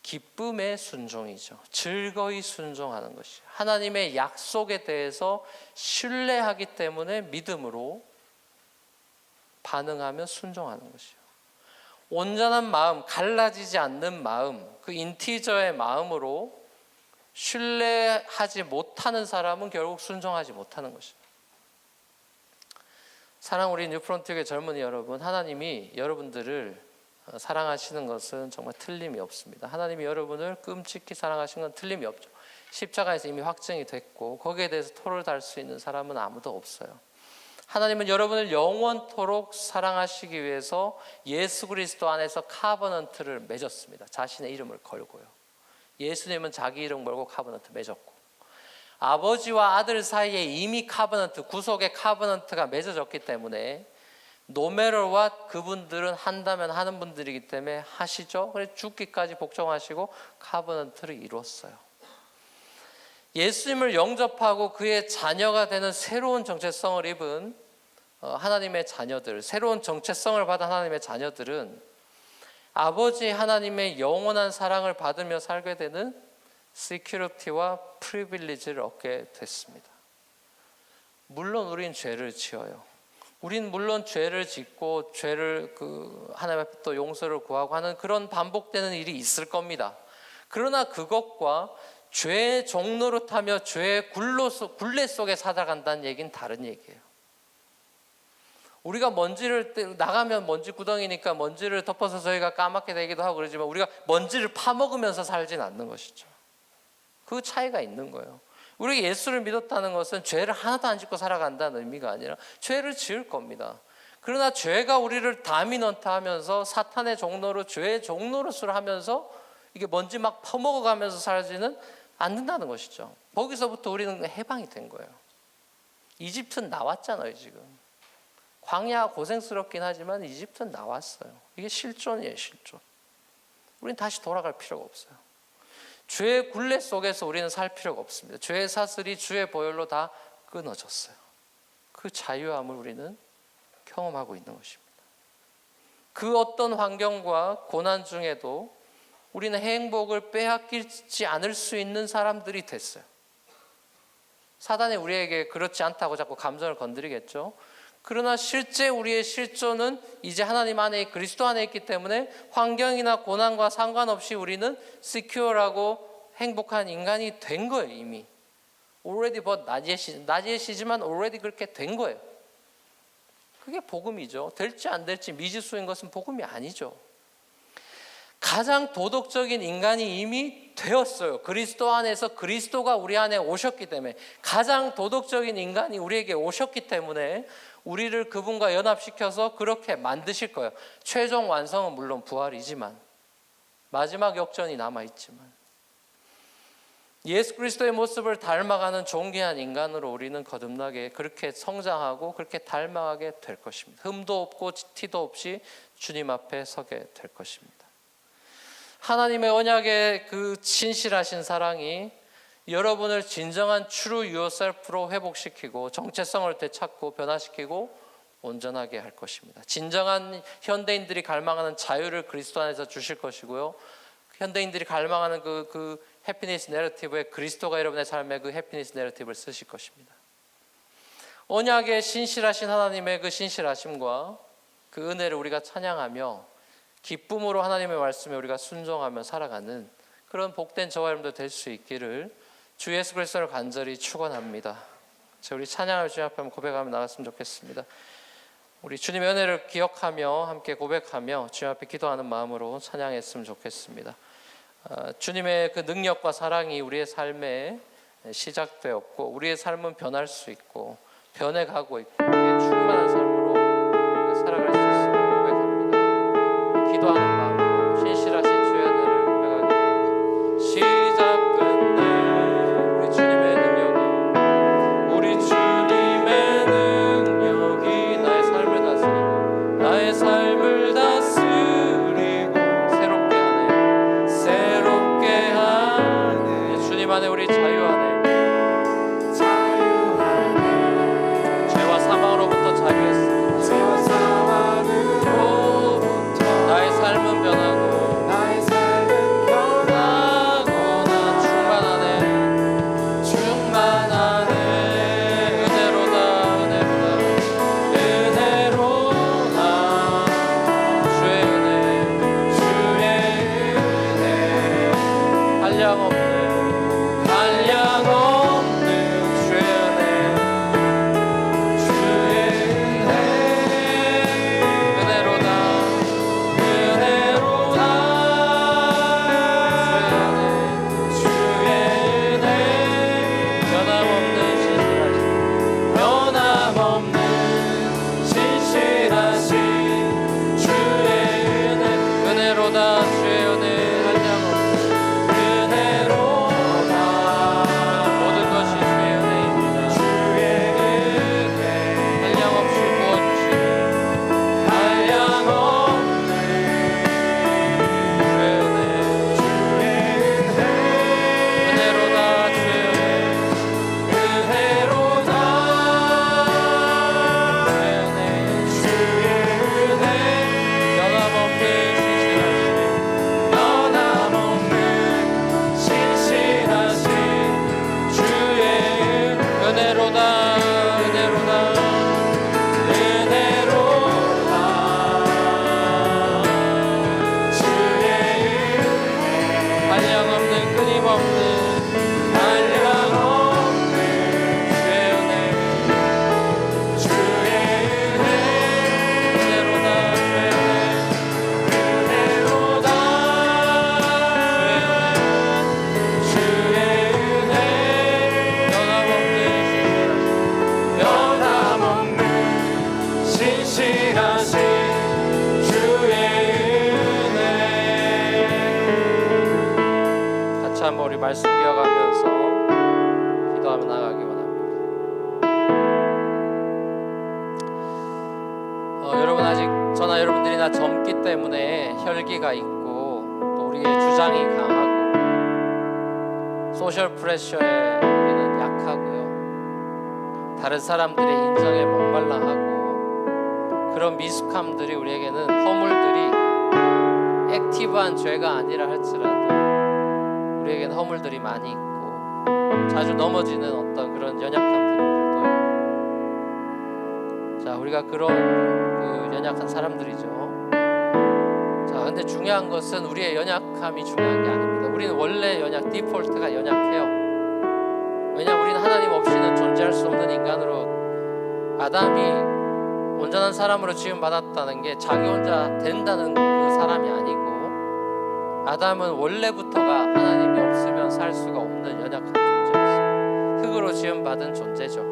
기쁨의 순종이죠. 즐거이 순종하는 것이죠. 하나님의 약속에 대해서 신뢰하기 때문에 믿음으로 반응하며 순종하는 것이요. 온전한 마음, 갈라지지 않는 마음, 그 인티저의 마음으로 신뢰하지 못하는 사람은 결국 순종하지 못하는 것입니다. 사랑 우리 뉴프론트교회 젊은이 여러분, 하나님이 여러분들을 사랑하시는 것은 정말 틀림이 없습니다. 하나님이 여러분을 끔찍히 사랑하신 건 틀림이 없죠. 십자가에서 이미 확증이 됐고, 거기에 대해서 토를 달 수 있는 사람은 아무도 없어요. 하나님은 여러분을 영원토록 사랑하시기 위해서 예수 그리스도 안에서 카버넌트를 맺었습니다. 자신의 이름을 걸고요. 예수님은 자기 이름 걸고 카버넌트 맺었고, 아버지와 아들 사이에 이미 카버넌트, 구속의 카버넌트가 맺어졌기 때문에 no matter what 그분들은 한다면 하는 분들이기 때문에 하시죠. 그래서 죽기까지 복종하시고 카버넌트를 이뤘어요. 예수님을 영접하고 그의 자녀가 되는 새로운 정체성을 입은 하나님의 자녀들, 새로운 정체성을 받은 하나님의 자녀들은 아버지 하나님의 영원한 사랑을 받으며 살게 되는 시큐리티와 프리빌리지를 얻게 됐습니다. 물론 우린 죄를 지어요. 우린 물론 죄를 짓고 죄를 하나님 앞에 또 용서를 구하고 하는 그런 반복되는 일이 있을 겁니다. 그러나 그것과 죄의 종로로 타며 죄의 굴레 속에 살아간다는 얘기는 다른 얘기예요. 우리가 먼지를 나가면 먼지 구덩이니까 먼지를 덮어서 저희가 까맣게 되기도 하고 그러지만 우리가 먼지를 파먹으면서 살진 않는 것이죠. 그 차이가 있는 거예요. 우리가 예수를 믿었다는 것은 죄를 하나도 안 짓고 살아간다는 의미가 아니라 죄를 지을 겁니다. 그러나 죄가 우리를 다미넌트 하면서 사탄의 종로로 죄의 종로로서 하면서 이게 먼지 막 퍼먹어가면서 살지는 않는다는 것이죠. 거기서부터 우리는 해방이 된 거예요. 이집트는 나왔잖아요. 지금 광야 고생스럽긴 하지만 이집트는 나왔어요. 이게 실존이에요. 실존. 우리는 다시 돌아갈 필요가 없어요. 죄의 굴레 속에서 우리는 살 필요가 없습니다. 죄의 사슬이 주의 보혈로 다 끊어졌어요. 그 자유함을 우리는 경험하고 있는 것입니다. 그 어떤 환경과 고난 중에도 우리는 행복을 빼앗기지 않을 수 있는 사람들이 됐어요. 사단이 우리에게 그렇지 않다고 자꾸 감정을 건드리겠죠. 그러나 실제 우리의 실존은 이제 하나님 안에 그리스도 안에 있기 때문에 환경이나 고난과 상관없이 우리는 시큐어라고 행복한 인간이 된 거예요. 이미 already but not yet이지만 already 그렇게 된 거예요. 그게 복음이죠. 될지 안 될지 미지수인 것은 복음이 아니죠. 가장 도덕적인 인간이 이미 되었어요. 그리스도 안에서 그리스도가 우리 안에 오셨기 때문에 가장 도덕적인 인간이 우리에게 오셨기 때문에 우리를 그분과 연합시켜서 그렇게 만드실 거예요. 최종 완성은 물론 부활이지만 마지막 역전이 남아있지만 예수 그리스도의 모습을 닮아가는 존귀한 인간으로 우리는 거듭나게 그렇게 성장하고 그렇게 닮아가게 될 것입니다. 흠도 없고 티도 없이 주님 앞에 서게 될 것입니다. 하나님의 언약의 그 진실하신 사랑이 여러분을 진정한 true yourself로 회복시키고 정체성을 되찾고 변화시키고 온전하게 할 것입니다. 진정한 현대인들이 갈망하는 자유를 그리스도 안에서 주실 것이고요. 현대인들이 갈망하는 그 해피니스 내러티브에 그리스도가 여러분의 삶에 그 해피니스 내러티브를 쓰실 것입니다. 언약의 신실하신 하나님의 그 신실하심과 그 은혜를 우리가 찬양하며 기쁨으로 하나님의 말씀에 우리가 순종하며 살아가는 그런 복된 저와 여러분들 될 수 있기를 주 예수 그리스도를 간절히 축원합니다. 우리 찬양을 주님 앞에 한번 고백하며 나갔으면 좋겠습니다. 우리 주님의 은혜를 기억하며 함께 고백하며 주님 앞에 기도하는 마음으로 찬양했으면 좋겠습니다. 주님의 그 능력과 사랑이 우리의 삶에 시작되었고 우리의 삶은 변할 수 있고 변해가고 있고 우리의 충만한 삶으로 살아갈 수 있음을 고백합니다. 기도하는 마음으로 신실하신 주의 은혜를 고백하겠습니다. 시작 끝내 우리 주님의 능력이 우리 주님의 능력이 나의 삶을 다스리고 나의 삶을 다스리고 새롭게 하네 주님 안에 우리 자유 안에 죄와 사망으로부터 자유했습니다. 죄와 사망으로부터 나의 삶은 변하고 나 충만하네 은혜로다 주의 은혜 한량없네 한량 한번 우리 말씀 이어가면서 기도하며 나가기 원합니다. 여러분 아직 저나 여러분들이나 젊기 때문에 혈기가 있고 또 우리의 주장이 강하고 소셜 프레셔에 우리는 약하고요. 다른 사람들의 인정에 목말라 하고 그런 미숙함들이 우리에게는 허물들이 액티브한 죄가 아니라 할지라도 우리에게는 허물들이 많이 있고 자주 넘어지는 어떤 그런 연약한 부분들도 자 우리가 그런 그 연약한 사람들이죠. 자 근데 중요한 것은 우리의 연약함이 중요한 게 아닙니다. 우리는 원래 디폴트가 연약해요. 왜냐하면 우리는 하나님 없이는 존재할 수 없는 인간으로 아담이 온전한 사람으로 지음 받았다는 게 자기 혼자 된다는 그 사람이 아니고 아담은 원래부터가 하나님이 없으면 살 수가 없는 연약한 존재였어요. 흙으로 지음 받은 존재죠.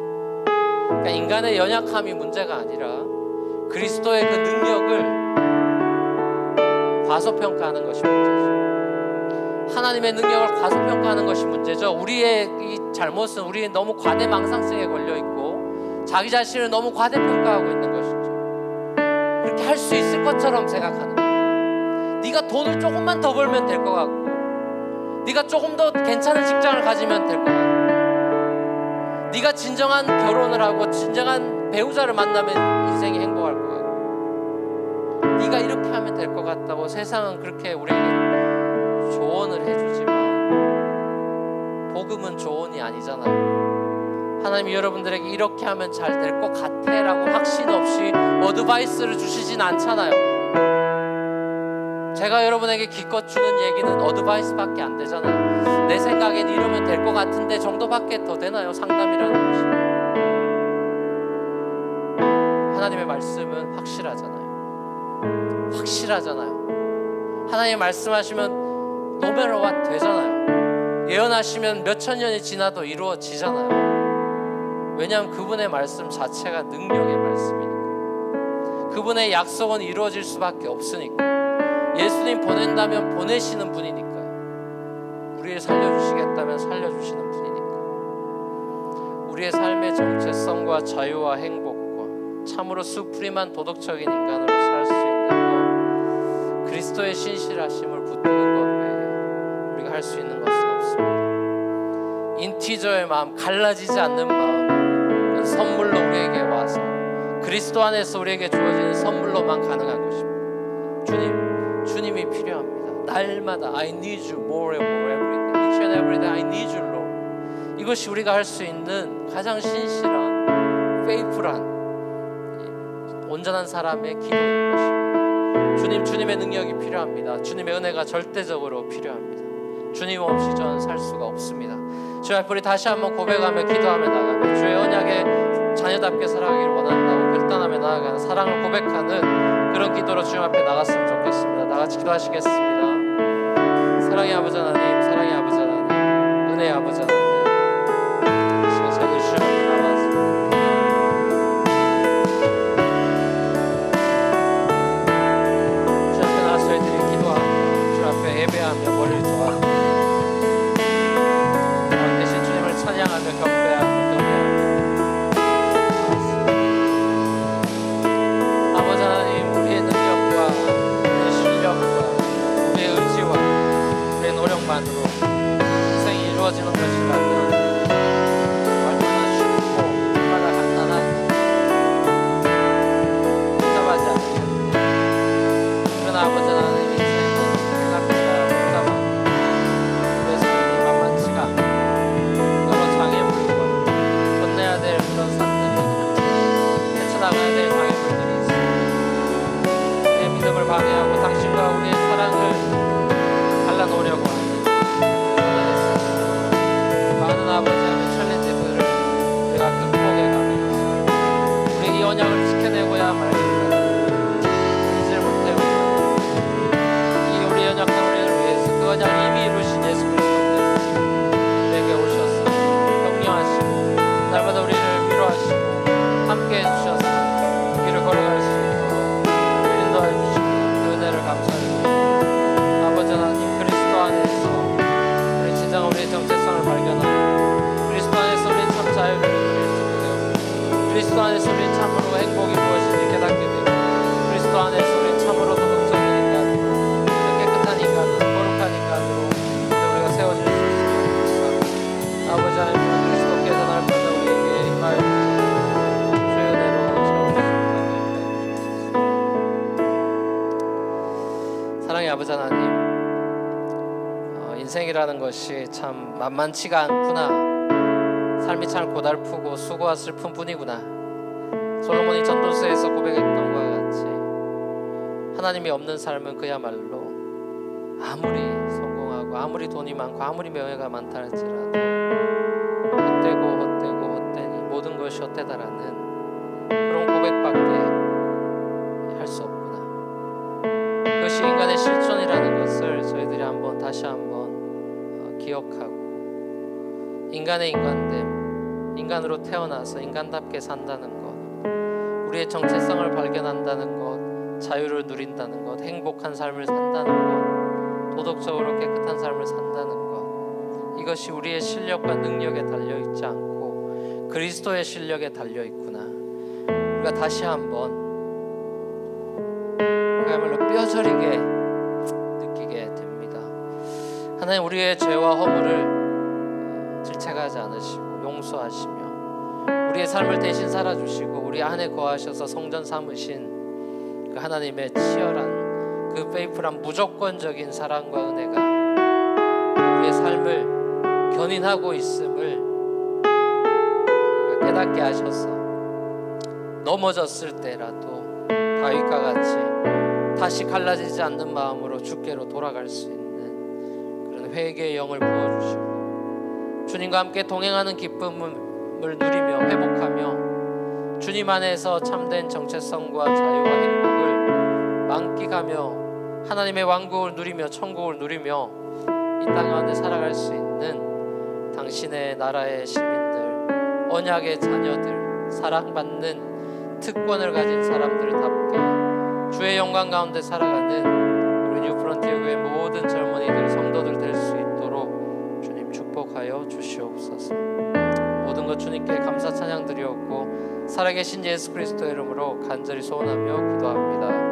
그러니까 인간의 연약함이 문제가 아니라 그리스도의 그 능력을 과소평가하는 것이 문제죠. 하나님의 능력을 과소평가하는 것이 문제죠. 우리의 이 잘못은 우리 너무 과대망상성에 걸려있고 자기 자신을 너무 과대평가하고 있는 것이죠. 그렇게 할 수 있을 것처럼 생각하는 거예요. 네가 돈을 조금만 더 벌면 될 것 같고 네가 조금 더 괜찮은 직장을 가지면 될 것 같고 네가 진정한 결혼을 하고 진정한 배우자를 만나면 인생이 행복할 것 같고 네가 이렇게 하면 될 것 같다고 세상은 그렇게 우리에게 조언을 해주지만 복음은 조언이 아니잖아요. 하나님이 여러분들에게 이렇게 하면 잘 될 것 같아 라고 확신 없이 어드바이스를 주시진 않잖아요. 제가 여러분에게 기껏 주는 얘기는 어드바이스밖에 안 되잖아요. 내 생각엔 이러면 될 것 같은데 정도밖에 더 되나요? 상담이라는 것이. 하나님의 말씀은 확실하잖아요. 하나님 말씀하시면 no matter what 되잖아요. 예언하시면 몇천 년이 지나도 이루어지잖아요. 왜냐하면 그분의 말씀 자체가 능력의 말씀이니까. 그분의 약속은 이루어질 수밖에 없으니까. 예수님 보낸다면 보내시는 분이니까. 우리를 살려주시겠다면 살려주시는 분이니까. 우리의 삶의 정체성과 자유와 행복과 참으로 수프림한 도덕적인 인간으로 살 수 있는 것, 그리스도의 신실하심을 붙드는 것 외에 우리가 할 수 있는 것은 없습니다. 인티저의 마음, 갈라지지 않는 마음, 선물로 우리에게 와서 그리스도 안에서 우리에게 주어지는 선물로만 가능한 것입니다. 주님이 필요합니다. 날마다 I need you more and more every day. Each and every day I need you, Lord. 이것이 우리가 할 수 있는 가장 신실한, faithful한, 온전한 사람의 기도인 것입니다. 주님의 능력이 필요합니다. 주님의 은혜가 절대적으로 필요합니다. 주님 없이 저는 살 수가 없습니다. 주의 앞에 우리 다시 한번 고백하며 기도하며 나가며 주의 언약에 자녀답게 살아가기를 원한다고 결단하며 나아가는 사랑을 고백하는 그런 기도로 주님 앞에 나갔으면 좋겠습니다. 나같이 기도하시겠습니다. 사랑의 아버지 하나님, 사랑의 아버지 하나님, 은혜의 아버지 하나님, 시간 저희 주님 앞에 나왔습니다. 주님 앞에 나와서 저희들이 기도하며 주님 앞에 예배하며 머리를 좋아하며 대신 주님을 찬양하며 경배하며 아버지 하나님, 우리의 능력과 우리의 실력과 우리의 의지와 우리의 노력만으로 인생이 이루어지는 것이라면 얼마나 쉽고 얼마나 간단한 복잡하지 않습니다. 그러나 아버지 하나님, 인생은 생각보다 복잡하고 우리의 삶이 만만치가 않고 여러 장애물과 건너야 될 그런 산들이 헤쳐나가야 될 장애물들이 있습니다. 내 믿음을 방해하고 당신과 우리의 사랑을 갈라놓으려고 하는 많은 안에서 우리는 참으로 행복이 무엇인지 깨닫게 되고 그리스도 안에서 우리는 참으로 도덕적인 인간, 깨끗한 인간, 거룩한 인간으로 우리가 세워질 수 있습니다. 아버지 하나님, 그리스도께서 날 불러 우리에게 임하여 주의 은혜로 채워주시옵소서. 사랑의 아버지 하나님, 인생이라는 것이 참 만만치가 않구나. 삶이 참 고달프고 수고와 슬픈 뿐이구나. 솔로몬이 전도서에서 고백했던 것과 같이 하나님이 없는 삶은 그야말로 아무리 성공하고 아무리 돈이 많고 아무리 명예가 많다 할지라도 헛되니 모든 것이 헛되다라는 그런 고백밖에 할 수 없구나. 그것이 인간의 실존이라는 것을 저희들이 다시 한번 기억하고 인간의 인간됨, 인간으로 태어나서 인간답게 산다는 것, 우리의 정체성을 발견한다는 것, 자유를 누린다는 것, 행복한 삶을 산다는 것, 도덕적으로 깨끗한 삶을 산다는 것, 이것이 우리의 실력과 능력에 달려있지 않고 그리스도의 실력에 달려있구나. 우리가 다시 한번 그야말로 뼈저리게 느끼게 됩니다. 하나님, 우리의 죄와 허물을 질책하지 않으시고 용서하시며 우리의 삶을 대신 살아주시고 우리 안에 거하셔서 성전 삼으신 그 하나님의 치열한 그 페이프란 무조건적인 사랑과 은혜가 우리의 삶을 견인하고 있음을 깨닫게 하셔서 넘어졌을 때라도 다윗과 같이 다시 갈라지지 않는 마음으로 주께로 돌아갈 수 있는 그런 회개의 영을 부어주시고 주님과 함께 동행하는 기쁨을 누리며 회복하며 주님 안에서 참된 정체성과 자유와 행복을 만끽하며 하나님의 왕국을 누리며 천국을 누리며 이 땅 가운데 살아갈 수 있는 당신의 나라의 시민들, 언약의 자녀들, 사랑받는 특권을 가진 사람들답게 주의 영광 가운데 살아가는 우리 뉴프론티어 교회 모든 젊은이들, 성도들 될 수 있도록 주님 축복하여 주시옵소서. 모든 것 주님께 감사 찬양 드리옵고 살아계신 예수 그리스도의 이름으로 간절히 소원하며 기도합니다.